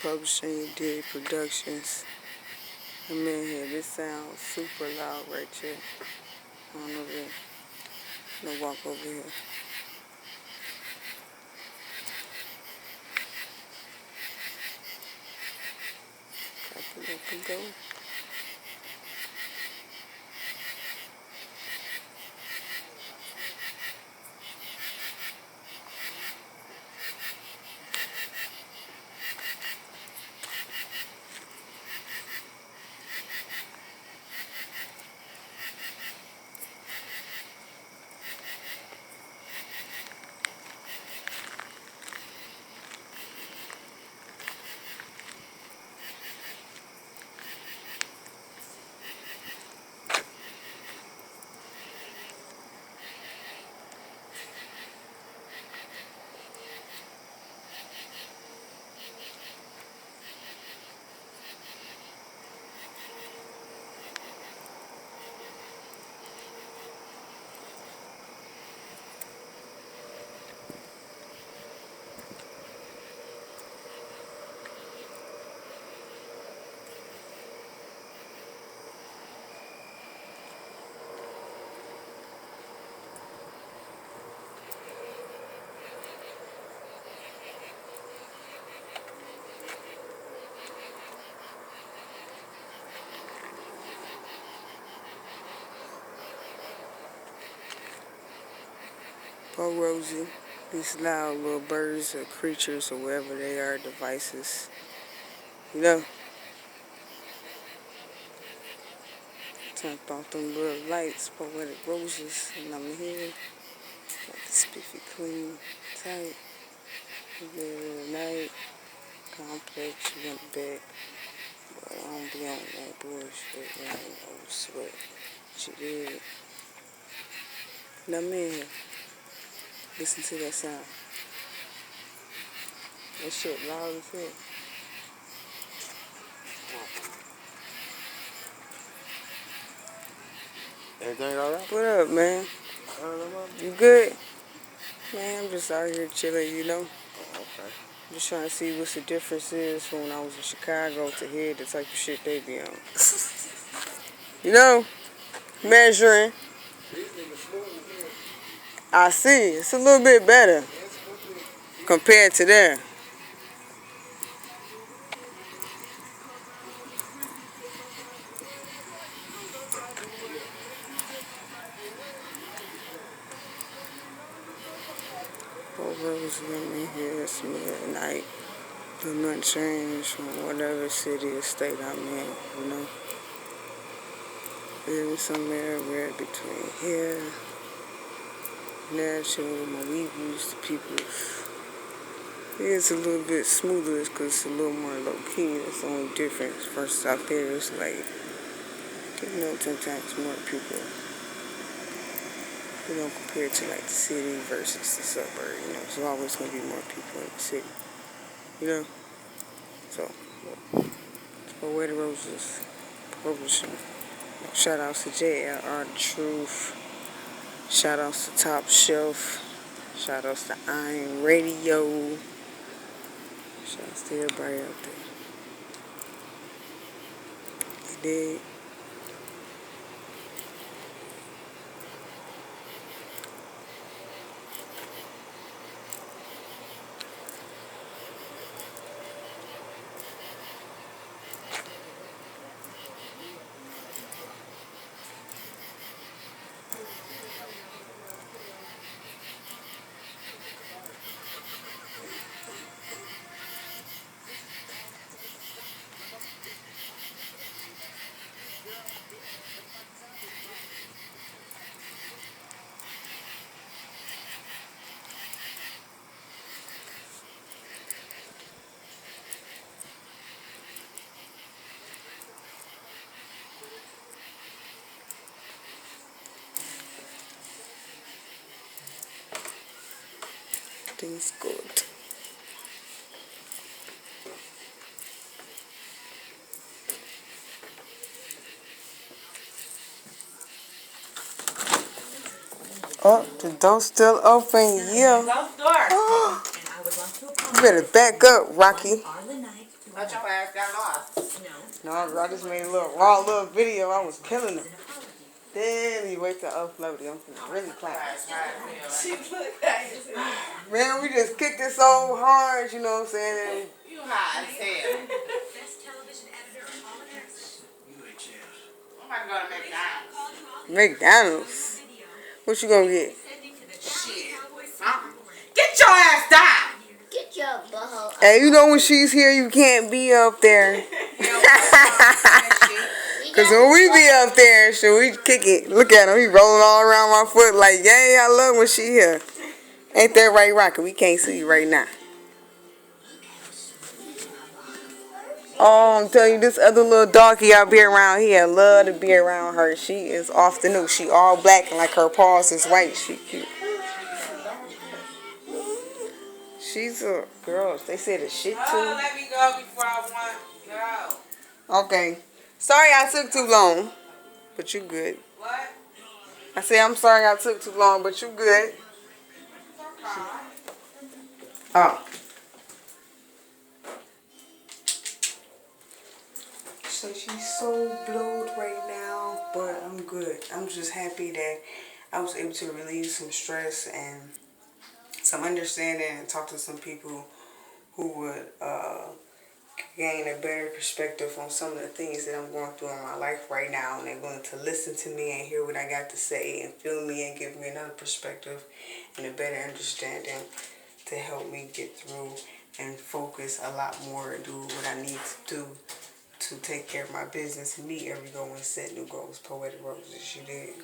Publishing Diddy Productions. I'm in here. This sounds super loud right here. I don't know if I'm gonna walk over here. Copy up and go. Poor Rosie. These loud little birds or creatures or whatever they are, devices. You know? Turned off them little lights, poetic roses, and I'm here. Got the spiffy clean tight. Good night. Complex, you went back. But I don't be on that bullshit. I ain't no sweat. She did. And I'm in here. Listen to that sound. That shit loud as hell. Everything alright? What up, man? You good? Man, I'm just out here chilling, you know? Okay. Just trying to see what's the difference is from when I was in Chicago to here, the type of shit they be on. You know? Measuring. I see. It's a little bit better compared to there. Rose let me here. It's midnight. Do not change from whatever city or state I'm in, you know? Living somewhere right between here and there, chilling with my weebies, the people. It's a little bit smoother because it's a little more low key. That's the only difference. First out there, it's like, you know, 10 times more people. You know, compared to like the city versus the suburb, you know, there's always going to be more people in the city, you know. So, Poetic Roses Publishing. Shout outs to JLR The Truth. Shout outs to Top Shelf. Shout outs to Iron Radio. Shout outs to everybody out there. You dig? Things good. Oh, the door's still open, yeah. Oh. You better back up, Rocky. But your ass got lost. No, I just made a little raw little video. I was killing him. Then he wait to upload it. I'm finna really clap. She looked crazy. Man, we just kicked it so hard, you know what I'm saying? You hot as hell. I'm about to go to McDonald's. McDonald's. What you gonna get? Shit. Get your ass down. Get your butthole. Hey, you know when she's here, you can't be up there. Cause when we be up there, shit, we kick it. Look at him, he rolling all around my foot like, yay, I love when she here. Ain't that right, Rocket? We can't see you right now. Oh, I'm telling you, this other little doggy I be around here, I love to be around her. She is off the new. She all black and like her paws is white. She cute. She's a girl. They said a shit too. Oh, let me go before I want go. Okay. Sorry I took too long, but you good. What? I say I'm sorry I took too long, but you good. Oh. So she's so blowed right now, but I'm good. I'm just happy that I was able to relieve some stress and some understanding and talk to some people who would gain a better perspective on some of the things that I'm going through in my life right now, and they're going to listen to me and hear what I got to say and feel me and give me another perspective and a better understanding to help me get through and focus a lot more and do what I need to do to take care of my business and meet every goal and set new goals. Poetic Roses, you did.